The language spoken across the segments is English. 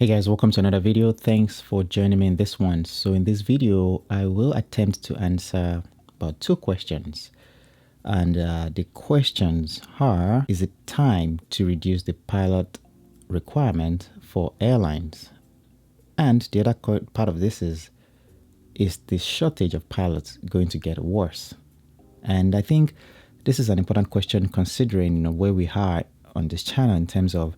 Hey guys, welcome to another video. Thanks for joining me in this one. So in this video, I will attempt to answer about two questions. And the questions are, is it time to reduce the pilot requirement for airlines? And the other part of this is the shortage of pilots going to get worse? And I think this is an important question considering where we are on this channel in terms of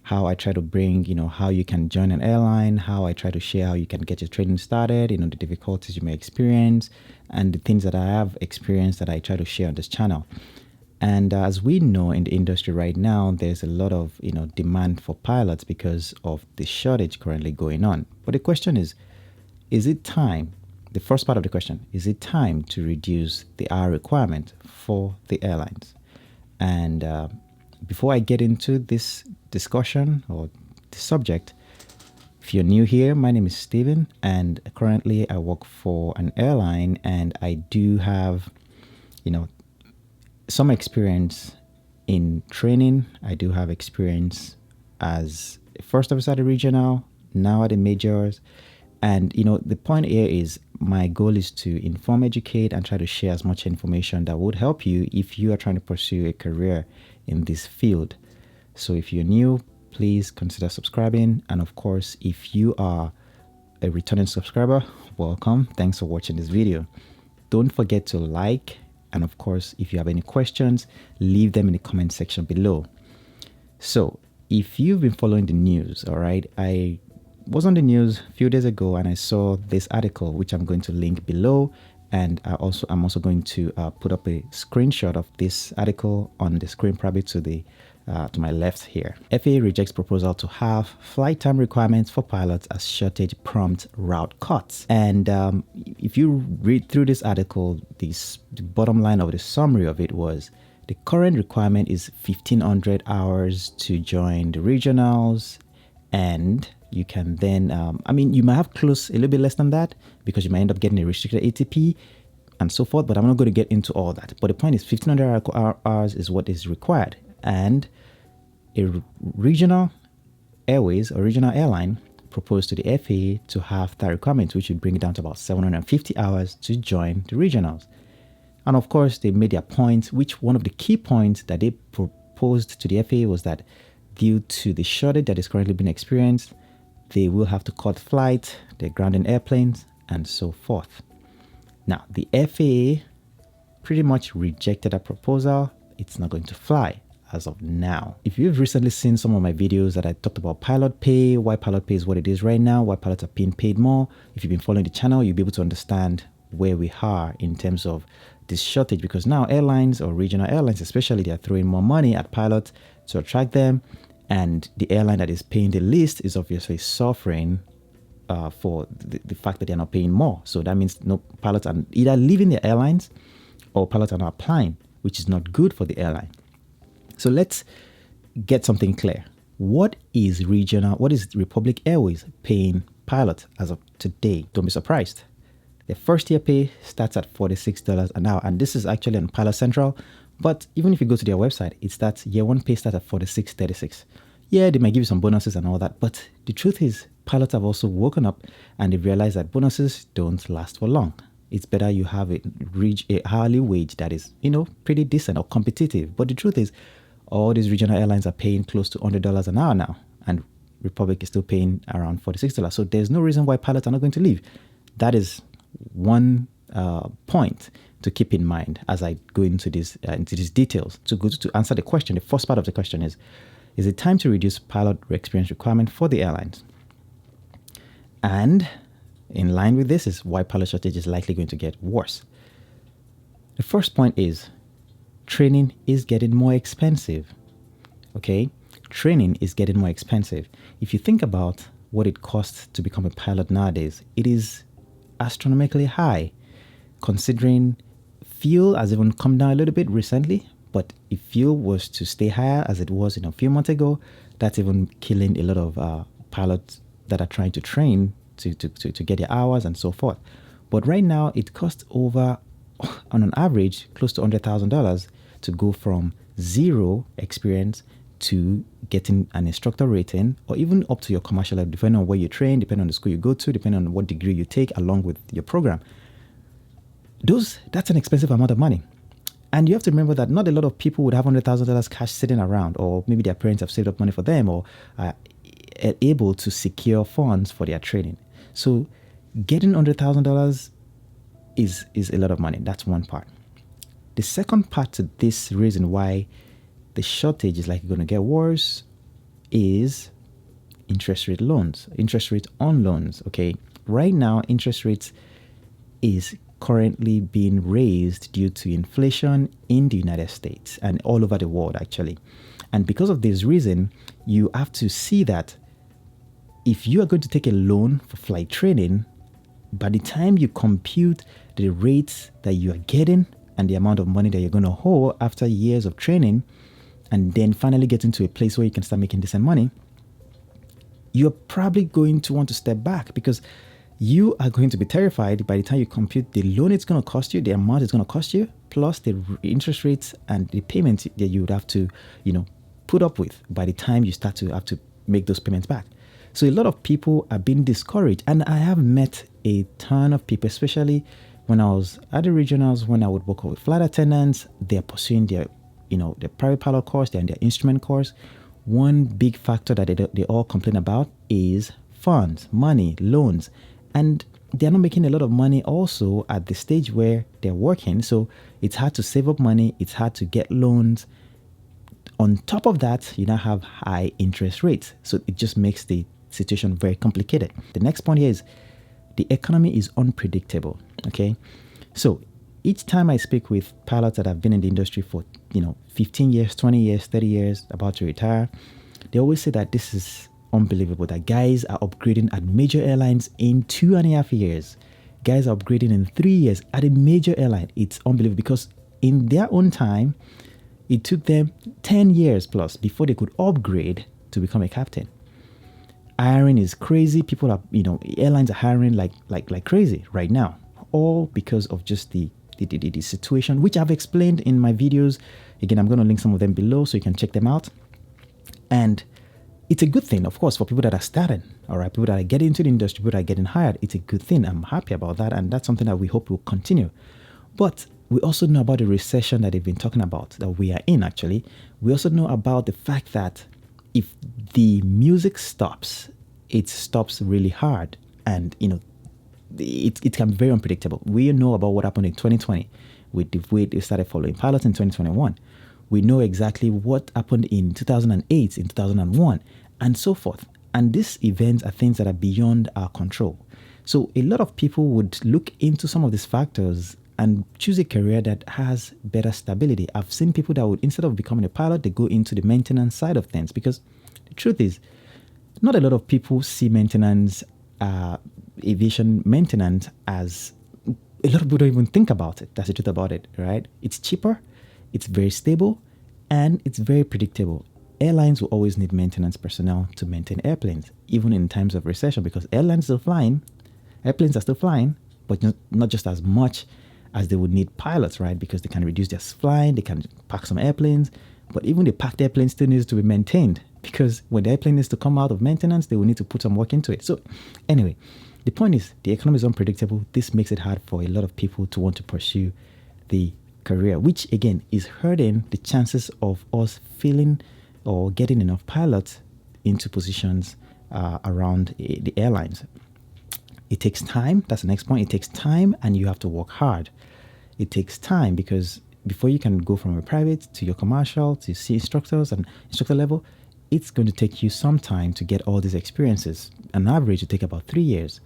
how I try to bring, how you can join an airline, how I try to share how you can get your training started, the difficulties you may experience, and the things that I have experienced that I try to share on this channel. And as we know in the industry right now, there's a lot of, demand for pilots because of the shortage currently going on. But the question is it time? The first part of the question, is it time to reduce the hour requirement for the airlines? And before I get into this discussion or the subject, if you're new here, my name is Steven, and currently I work for an airline, and I do have, some experience in training. I do have experience as a first officer at the regional, now at the majors. And, the point here is my goal is to inform, educate, and try to share as much information that would help you if you are trying to pursue a career in this field. So if you're new, please consider subscribing. And of course, if you are a returning subscriber, welcome. Thanks for watching this video. Don't forget to like. And of course, if you have any questions, leave them in the comment section below. So if you've been following the news, all right, I was on the news a few days ago and I saw this article, which I'm going to link below. And I'm also going to put up a screenshot of this article on the screen, probably to my left here. FAA rejects proposal to have flight time requirements for pilots as shortage prompts route cuts. And if you read through this article, the bottom line of the summary of it was the current requirement is 1,500 hours to join the regionals, and you can then, you might have close a little bit less than that because you might end up getting a restricted ATP and so forth, but I'm not going to get into all that. But the point is 1,500 hours is what is required. And a regional airways or regional airline proposed to the FAA to have that requirement, which would bring it down to about 750 hours to join the regionals. And of course, they made their point, which one of the key points that they proposed to the FAA was that due to the shortage that is currently being experienced, they will have to cut flights, they're grounding airplanes, and so forth. Now, the FAA pretty much rejected that proposal. It's not going to fly as of now. If you've recently seen some of my videos that I talked about pilot pay, why pilot pay is what it is right now, why pilots are being paid more, if you've been following the channel, you'll be able to understand where we are in terms of this shortage, because now airlines or regional airlines especially, they're throwing more money at pilots to attract them. And the airline that is paying the least is obviously suffering for the fact that they're not paying more. So that means no pilots are either leaving the airlines or pilots are not applying, which is not good for the airline. So let's get something clear. What is Republic Airways paying pilots as of today? Don't be surprised. Their first year pay starts at $46 an hour. And this is actually on Pilot Central. But even if you go to their website, it starts, year one pay starts at $46.36. Yeah, they might give you some bonuses and all that. But the truth is, pilots have also woken up and they've realized that bonuses don't last for long. It's better you have reach a hourly wage that is, pretty decent or competitive. But the truth is, all these regional airlines are paying close to $100 an hour now. And Republic is still paying around $46. So there's no reason why pilots are not going to leave. That is one point to keep in mind as I go into these details. To answer the question, the first part of the question is it time to reduce pilot experience requirement for the airlines? And in line with this is why pilot shortage is likely going to get worse. The first point is training is getting more expensive. Okay? Training is getting more expensive. If you think about what it costs to become a pilot nowadays, it is astronomically high, considering fuel has even come down a little bit recently. But if fuel was to stay higher as it was a few months ago, that's even killing a lot of pilots that are trying to train to get their hours and so forth. But right now, it costs over, on an average, close to $100,000 to go from zero experience to getting an instructor rating, or even up to your commercial level, depending on where you train, depending on the school you go to, depending on what degree you take along with your program. That's an expensive amount of money. And you have to remember that not a lot of people would have $100,000 cash sitting around, or maybe their parents have saved up money for them, or are able to secure funds for their training. So getting $100,000 is a lot of money. That's one part. The second part to this reason why the shortage is likely going to get worse is interest rate on loans. Okay, right now interest rates is currently being raised due to inflation in the United States and all over the world actually. And because of this reason, you have to see that if you are going to take a loan for flight training, by the time you compute the rates that you are getting and the amount of money that you're going to owe after years of training, and then finally get into a place where you can start making decent money, you're probably going to want to step back, because you are going to be terrified by the time you compute the loan it's going to cost you, the amount it's going to cost you, plus the interest rates and the payments that you would have to, put up with by the time you start to have to make those payments back. So a lot of people are being discouraged, and I have met a ton of people, especially when I was at the regionals, when I would work with flight attendants. They're pursuing their private pilot course, they're in their instrument course. One big factor that they all complain about is funds, money, loans. And they're not making a lot of money also at the stage where they're working. So it's hard to save up money. It's hard to get loans. On top of that, you now have high interest rates. So it just makes the situation very complicated. The next point here is the economy is unpredictable. Okay. So each time I speak with pilots that have been in the industry for, 15 years, 20 years, 30 years, about to retire, they always say that this is unbelievable, that guys are upgrading at major airlines in 2.5 years. Guys are upgrading in 3 years at a major airline. It's unbelievable, because in their own time, it took them 10 years plus before they could upgrade to become a captain. Hiring is crazy. People are, airlines are hiring like crazy right now, all because of just the situation, which I've explained in my videos. Again, I'm going to link some of them below so you can check them out. And it's a good thing, of course, for people that are starting, all right, people that are getting into the industry, people that are getting hired. It's a good thing. I'm happy about that. And that's something that we hope will continue. But we also know about the recession that they've been talking about, that we are in actually. We also know about the fact that if the music stops, it stops really hard. And, it can be very unpredictable. We know about what happened in 2020 with the way they started following pilots in 2021. We know exactly what happened in 2008, in 2001, and so forth. And these events are things that are beyond our control. So a lot of people would look into some of these factors and choose a career that has better stability. I've seen people that would, instead of becoming a pilot, they go into the maintenance side of things, because the truth is, not a lot of people see maintenance, aviation maintenance, as a lot of people don't even think about it. That's the truth about it, right? It's cheaper, it's very stable, and it's very predictable. Airlines will always need maintenance personnel to maintain airplanes, even in times of recession, because airplanes are still flying, but not just as much as they would need pilots, right? Because they can reduce their flying, they can park some airplanes, but even the parked airplane still needs to be maintained, because when the airplane needs to come out of maintenance, they will need to put some work into it. So anyway, the point is, the economy is unpredictable. This makes it hard for a lot of people to want to pursue the career, which again is hurting the chances of us filling or getting enough pilots into positions around the airlines. It takes time. That's the next point. It takes time, and you have to work hard. It takes time, because before you can go from a private to your commercial to see instructors and instructor level, it's going to take you some time to get all these experiences. On average, it take about 3 years.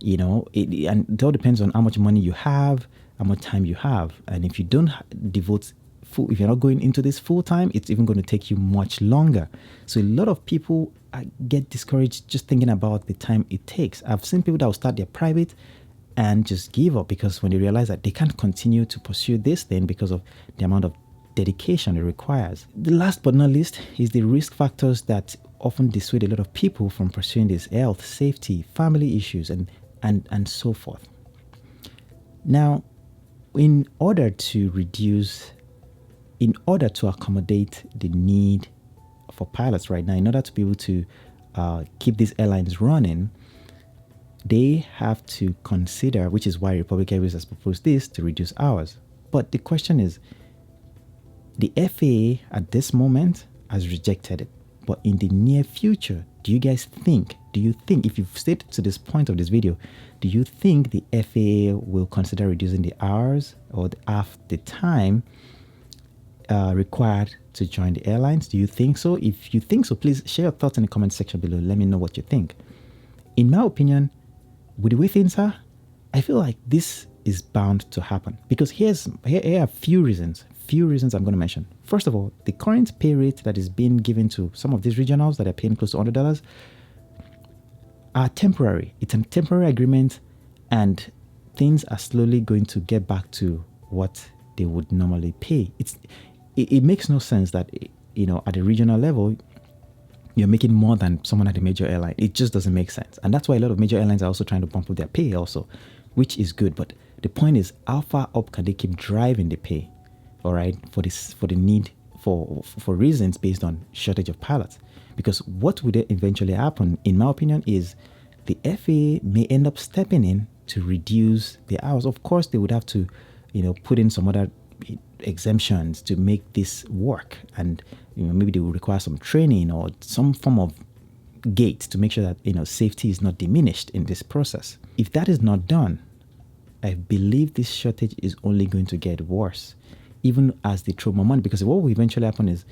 And it all depends on how much money you have, how much time you have. And if you don't if you're not going into this full time, it's even going to take you much longer. So a lot of people get discouraged just thinking about the time it takes. I've seen people that will start their private and just give up, because when they realize that they can't continue to pursue this thing because of the amount of dedication it requires. The last but not least is the risk factors that often dissuade a lot of people from pursuing this: health, safety, family issues, and so forth. Now, in order to accommodate the need for pilots right now, in order to be able to keep these airlines running, they have to consider, which is why Republic Airways has proposed this, to reduce hours. But the question is, the FAA at this moment has rejected it. But in the near future, do you think, if you've stayed to this point of this video, do you think the FAA will consider reducing the hours or the time required to join the airlines? Do you think so? If you think so, please share your thoughts in the comment section below. Let me know what you think. In my opinion, with the way things are, I feel like this is bound to happen, because here are a few reasons I'm going to mention. First of all, the current pay rate that is being given to some of these regionals that are paying close to $100 are temporary. It's a temporary agreement, and things are slowly going to get back to what they would normally pay. It makes no sense that, at a regional level, you're making more than someone at a major airline. It just doesn't make sense. And that's why a lot of major airlines are also trying to bump up their pay also, which is good. But the point is, how far up can they keep driving the pay? All right, for the need for reasons based on shortage of pilots. Because what would eventually happen, in my opinion, is the FAA may end up stepping in to reduce the hours. Of course, they would have to, put in some other exemptions to make this work, and maybe they will require some training or some form of gate to make sure that safety is not diminished in this process. If that is not done, I believe this shortage is only going to get worse, even as they throw more money. Because what will eventually happen is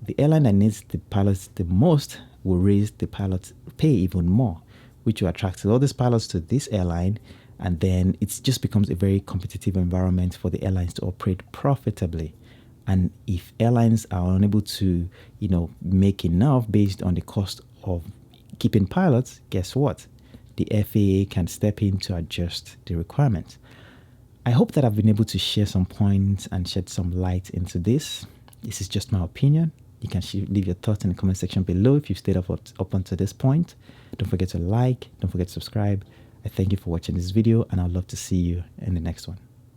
the airline that needs the pilots the most will raise the pilots' pay even more, which will attract all these pilots to this airline, and then it just becomes a very competitive environment for the airlines to operate profitably. And if airlines are unable to, make enough based on the cost of keeping pilots, guess what? The FAA can step in to adjust the requirements. I hope that I've been able to share some points and shed some light into this. This is just my opinion. You can leave your thoughts in the comment section below if you've stayed up until this point. Don't forget to like, don't forget to subscribe. I thank you for watching this video, and I'd love to see you in the next one.